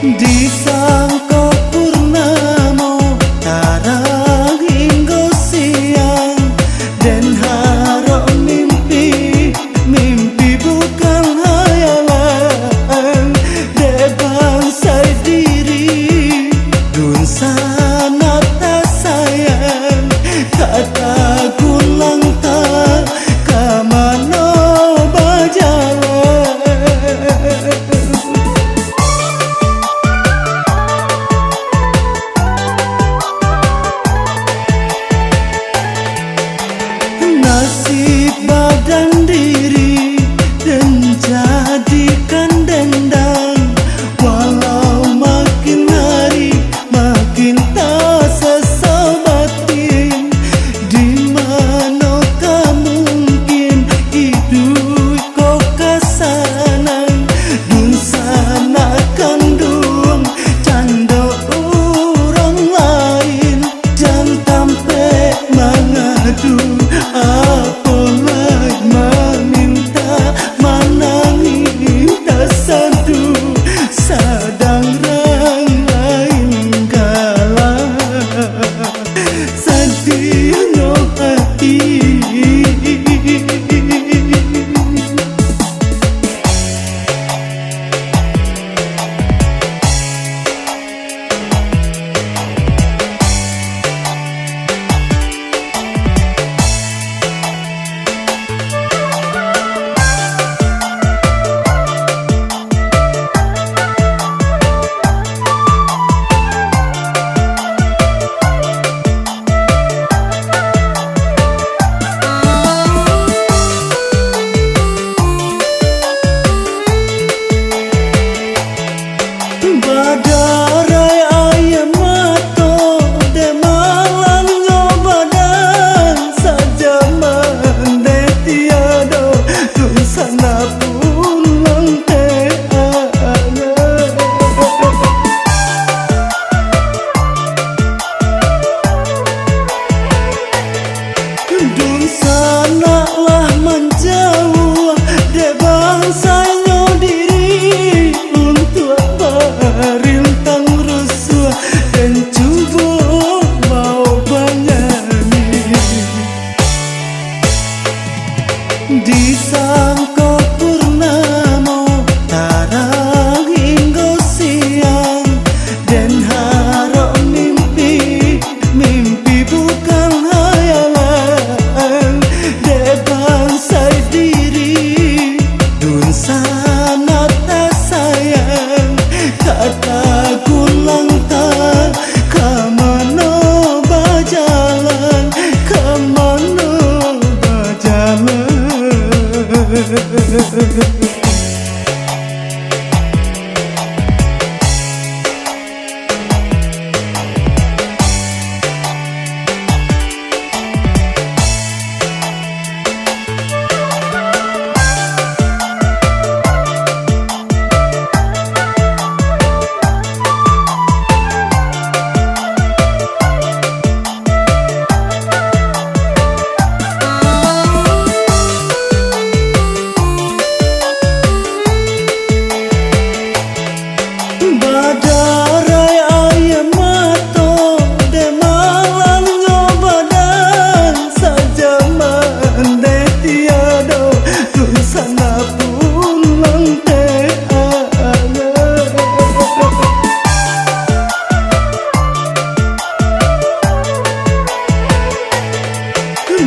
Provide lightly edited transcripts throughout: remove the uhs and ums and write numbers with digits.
Di sangko purnamo tarang hingga siang, dan harap mimpi bukan hayalan. De bangsa diri dun sana tak sayang, kata kulang tak kamano bajalan. Nasib badan diri dan jadikan dendam, walau makin hari makin tak sesabatin. Di mana kau mungkin hidup kau kasanan, dun sana kandung canda orang lain. Jangan sampai mengadu apalagi meminta, mana minta satu sadang orang lain kalah. Sedihnya hati badarai ayam mato de malang nyobadan saja mande tiada dun sana pun lante ana. Dun sana lah menjauh de bangsanya diri untuk rintang rusuh dan cuba mau bernyanyi. Di sangko purnamo tarang hingga siang, dan harap mimpi bukan hayalan. De bangsa diri dun sana tak sayang, kata kulang tak kamano bajalan, kamano bajalan. Badarai ayam mato de malang nyobadan saja mande tiada dun sana pun lante ana.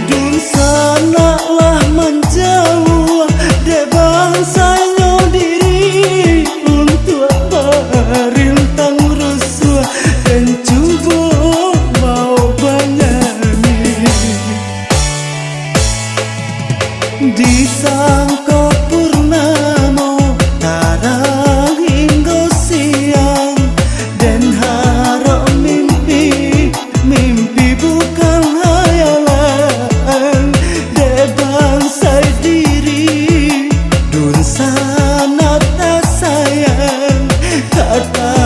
Dun sana lah menjauh de bangsanya diri untuk rintang rusuh dan cuba mau bernyanyi. Di sangko purnamo tarang hingga siang, dan harap mimpi bukan hayalan. De bangsa diri dun sana tak sayang, kata